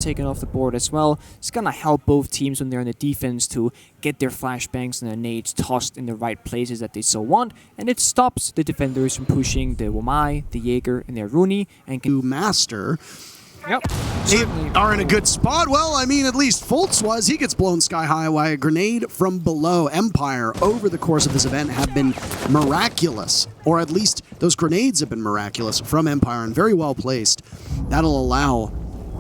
taken off the board as well. It's gonna help both teams when they're in the defense to get their flashbangs and their nades tossed in the right places that they so want, and it stops the defenders from pushing the Womai, the Jaeger, and their Rooney, and can master. Yep. They are in a good spot. Well, I mean, at least Fultz was. He gets blown sky high by a grenade from below. Empire, over the course of this event, have been miraculous. Or at least those grenades have been miraculous from Empire and very well placed. That'll allow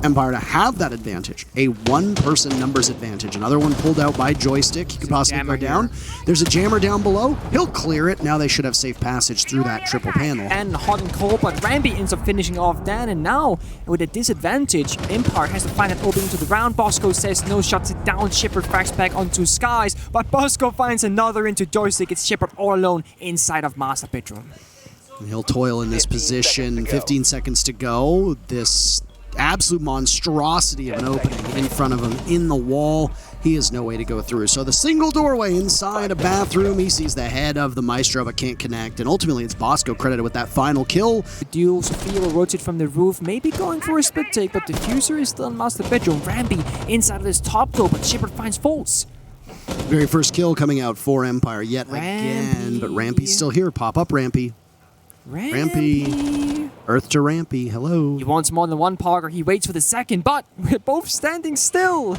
Empire to have that advantage, a one-person numbers advantage. Another one pulled out by Joystick. He could possibly go down. There's a jammer down below. He'll clear it. Now they should have safe passage through that triple panel. And hot and cold, but Rambi ends up finishing off Dan, and now, with a disadvantage, Empire has to find an opening to the round. Bosco says no, shuts it down. Shepard fracks back onto Skies, but Bosco finds another into Joystick. It's Shepard all alone inside of Master Bedroom. And he'll toil in this position. 15 seconds to go. This absolute monstrosity of an opening in front of him in the wall. He has no way to go through. So the single doorway inside a bathroom, he sees the head of the Maestro but can't connect, and ultimately it's Bosco credited with that final kill. The duel, Sophia will rotate from the roof, maybe going for a split take, but Diffuser is still in Master Bedroom. Rambi inside of this top door, but Shepard finds Fultz. Very first kill coming out for Empire yet again, but Rampy's still here. Pop up, Rampy. Rampy. Earth to Rampy, hello. He wants more than one Parker, he waits for the second, but we're both standing still.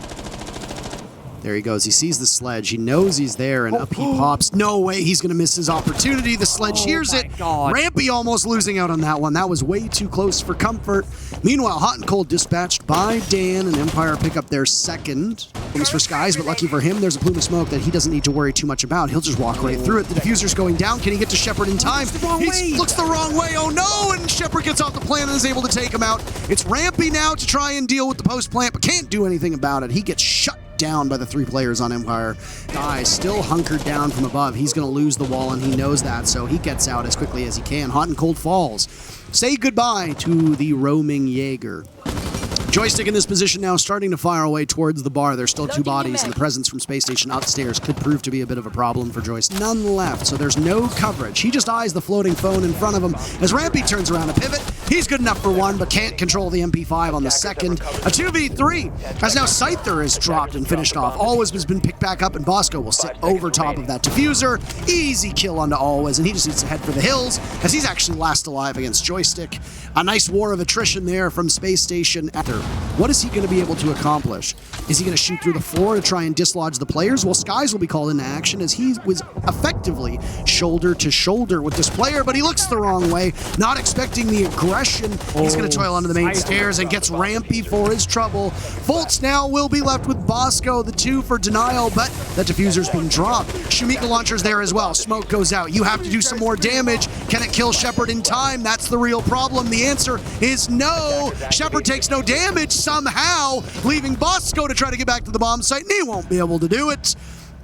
There he goes, he sees the sledge, he knows he's there, and up he pops. No way, he's gonna miss his opportunity. The sledge hears it. God. Rampy almost losing out on that one. That was way too close for comfort. Meanwhile, Hot and Cold dispatched by Dan, and Empire pick up their second. Comes for Skies, but lucky for him, there's a plume of smoke that he doesn't need to worry too much about. He'll just walk right through it. The Diffuser's going down. Can he get to Shepard in time? He looks the wrong way. Oh no! And Shepard gets off the plant and is able to take him out. It's Rampy now to try and deal with the post plant, but can't do anything about it. He gets shut down by the three players on Empire. Guy still hunkered down from above. He's going to lose the wall, and he knows that, so he gets out as quickly as he can. Hot and Cold falls. Say goodbye to the roaming Jaeger. Joystick in this position now, starting to fire away towards the bar. There's still two bodies, and the presence from Spacestation upstairs could prove to be a bit of a problem for Joystick. None left, so there's no coverage. He just eyes the floating phone in front of him as Rampy turns around to pivot. He's good enough for one, but can't control the MP5 on the second. A 2v3, as now Scyther is dropped and finished off. Always has been picked back up, and Bosco will sit over top of that Diffuser. Easy kill onto Always, and he just needs to head for the hills, as he's actually last alive against Joystick. A nice war of attrition there from Space Station. What is he going to be able to accomplish? Is he going to shoot through the floor to try and dislodge the players? Well, Skies will be called into action as he was effectively shoulder to shoulder with this player, but he looks the wrong way, not expecting the aggression. He's going to toil onto the main stairs and gets Rampy for his trouble. Fultz now will be left with Bosco, the two for denial, but the Diffuser's being dropped. Shumika launcher's there as well. Smoke goes out. You have to do some more damage. Can it kill Shepard in time? That's the real problem. The answer is no. Shepard takes no damage somehow, leaving Bosco to try to get back to the bomb site, and he won't be able to do it.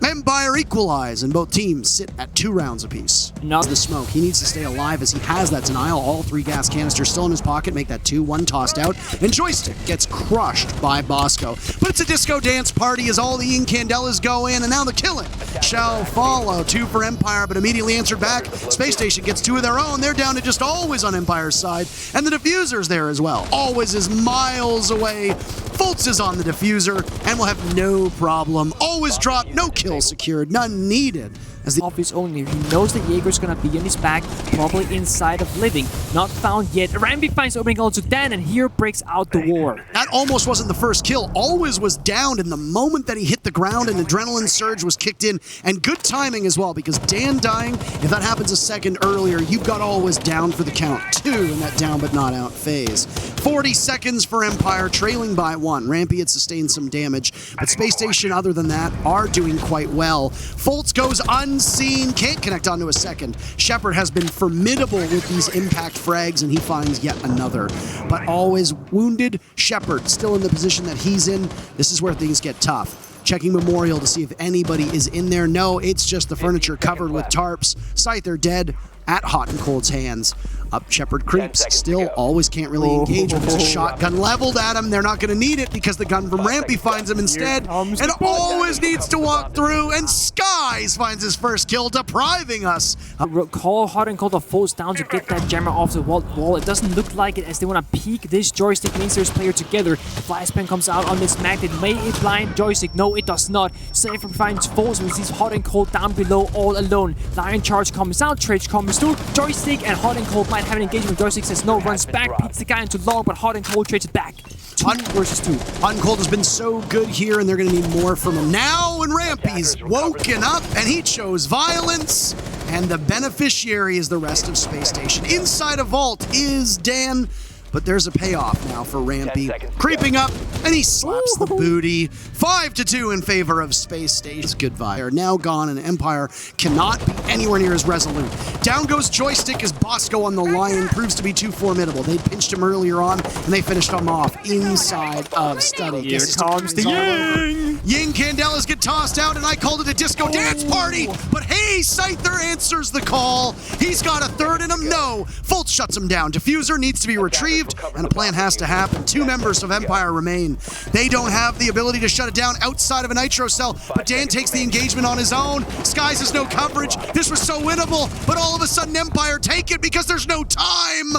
Empire equalize, and both teams sit at 2 rounds apiece. The smoke, he needs to stay alive as he has that denial. All 3 gas canisters still in his pocket, make that 2, 1 tossed out, and Joystick gets crushed by Bosco. But it's a disco dance party as all the incandelas go in, and now the killing shall follow. 2 for Empire, but immediately answered back. Space Station gets 2 of their own. They're down to just Always on Empire's side, and the Diffuser's there as well. Always is miles away. Fultz is on the Diffuser, and will have no problem. Always dropped, no kill secured, none needed. As the office owner, he knows that Jaeger's gonna be in his back, probably inside of Living. Not found yet. Rambi finds opening also Dan, and here breaks out the war. That almost wasn't the first kill. Always was downed in the moment that he hit the ground, and adrenaline surge was kicked in. And good timing as well, because Dan dying, if that happens a second earlier, you've got Always down for the count 2 in that down but not out phase. 40 seconds for Empire, trailing by 1. Rampy had sustained some damage, but Space Station, other than that, are doing quite well. Fultz goes unseen, can't connect onto a second. Shepard has been formidable with these impact frags, and he finds yet another. But Always wounded. Shepard still in the position that he's in. This is where things get tough. Checking Memorial to see if anybody is in there. No, it's just the furniture covered with tarps. Scyther dead at Hot and Cold's hands. Up Shepard creeps. Still always can't really engage with a shotgun leveled at him. They're not going to need it because the gun from Rampy finds him instead. And always needs to walk through. And Skies finds his first kill, depriving us. Hot and Cold are forced down to get that jammer off the wall. It doesn't look like it as they want to peek this joystick mainstairs player together. The flashbang comes out on this magnet. May it blind joystick? No, it does not. Cypher finds Force with these Hot and Cold down below all alone. Lion Charge comes out. Trade comes through. Joystick and Hot and Cold might have an engagement. Joystick says no, runs back, beats the guy into long, but Hot and Cold trades it back. 2 versus 2. Hot and Cold has been so good here, and they're going to need more from him now. And Rampy's woken up, and he chose violence. And the beneficiary is the rest of Space Station. Inside a vault is Dan. But there's a payoff now for Rampy. Creeping up, and he slaps the booty. 5-2 in favor of Space Station. Good vibe. They're now gone, and Empire cannot be anywhere near as resolute. Down goes Joystick as Bosco on the Lion proves to be too formidable. They pinched him earlier on, and they finished him off inside of Study. Here comes the Ying! Ying Candelas get tossed out, and I called it a disco dance party. But hey, Scyther answers the call. He's got a third in him. No. Fultz shuts him down. Defuser needs to be retrieved, and a plan has to happen. 2 members of Empire remain. They don't have the ability to shut it down outside of a nitro cell, but Dan takes the engagement on his own. Skies has no coverage. This was so winnable, but all of a sudden Empire take it because there's no time.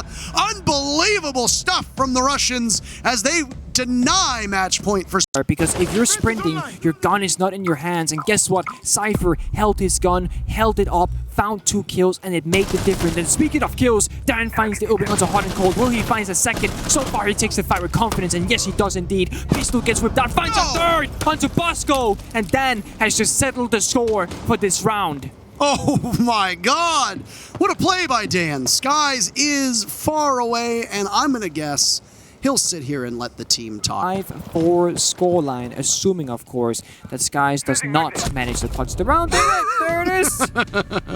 Unbelievable stuff from the Russians as they deny match point for... Because if you're sprinting, your gun is not in your hands, and guess what? Cypher held his gun, held it up, found 2 kills, and it made the difference. And speaking of kills, Dan finds the opening onto Hot and Cold. Will he find a second? So far, he takes the fight with confidence, and yes, he does indeed. Pistol gets whipped out, finds a third onto Bosco, and Dan has just settled the score for this round. Oh my god! What a play by Dan. Skies is far away, and I'm gonna guess he'll sit here and let the team talk. 5-4 scoreline, assuming, of course, that Skies does not manage to clutch the round. There it is!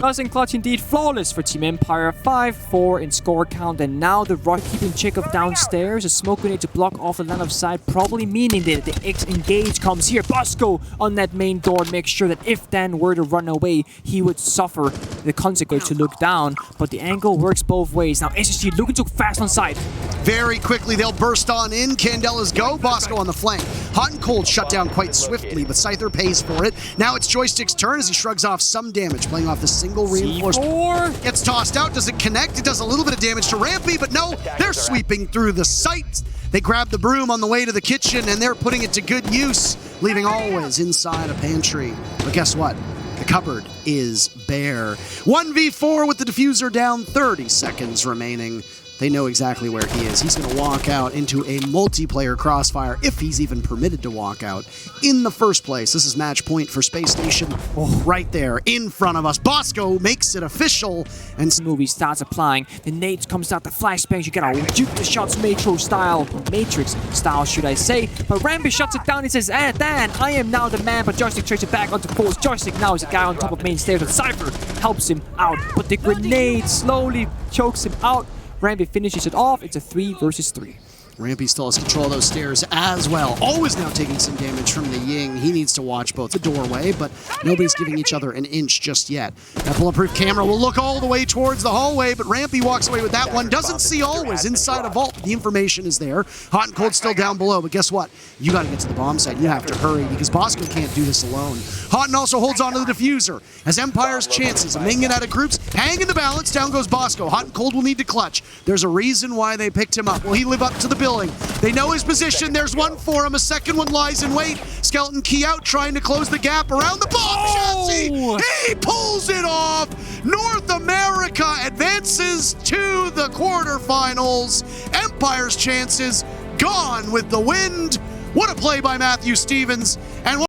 Doesn't clutch indeed. Flawless for Team Empire. 5-4 in score count, and now the Rock keeping check of downstairs. A smoke grenade to block off the line of sight, probably meaning that the X-engage comes here. Bosco on that main door makes sure that if Dan were to run away, he would suffer the consequence to look down, but the angle works both ways. Now SSG looking too fast on sight. Very quickly, they'll burst on in. Candelas go. Bosco on the flank. Hot and Cold shut down quite swiftly, but Scyther pays for it. Now it's Joystick's turn as he shrugs off some damage, playing off the single reinforcement. Gets tossed out. Does it connect? It does a little bit of damage to Rampy, but no, they're sweeping through the site. They grab the broom on the way to the kitchen, and they're putting it to good use, leaving always inside a pantry. But guess what? The cupboard is bare. 1v4 with the Defuser down, 30 seconds remaining. They know exactly where he is. He's going to walk out into a multiplayer crossfire, if he's even permitted to walk out in the first place. This is match point for Space Station. Right there in front of us. Bosco makes it official. And the movie starts applying. The nades comes out, the flashbangs. You gotta juke the shots Matrix style, should I say. But Rampy shuts it down. He says, Dan, I am now the man. But Joystick trades it back onto Force. Joystick now is a guy on top of main stairs. But Cypher helps him out. But the grenade slowly chokes him out. Rampy finishes it off. It's a 3 versus 3. Rampy still has control of those stairs as well. Always now taking some damage from the Ying. He needs to watch both the doorway, but nobody's giving each other an inch just yet. That bulletproof camera will look all the way towards the hallway, but Rampy walks away with that one. Doesn't see always inside a vault. The information is there. Hot and Cold still down below, but guess what? You got to get to the bomb site. You have to hurry because Bosco can't do this alone. Hot and also holds on to the Defuser as Empire's chances of making it out of groups hang in the balance. Down goes Bosco. Hot and Cold will need to clutch. There's a reason why they picked him up. Will he live up to the building? They know his position. There's one for him. A second one lies in wait. Skeleton key out, trying to close the gap around the bomb chassis. He pulls it off. North America advances to the quarterfinals. Empire's chances gone with the wind. What a play by Matthew Stevens. And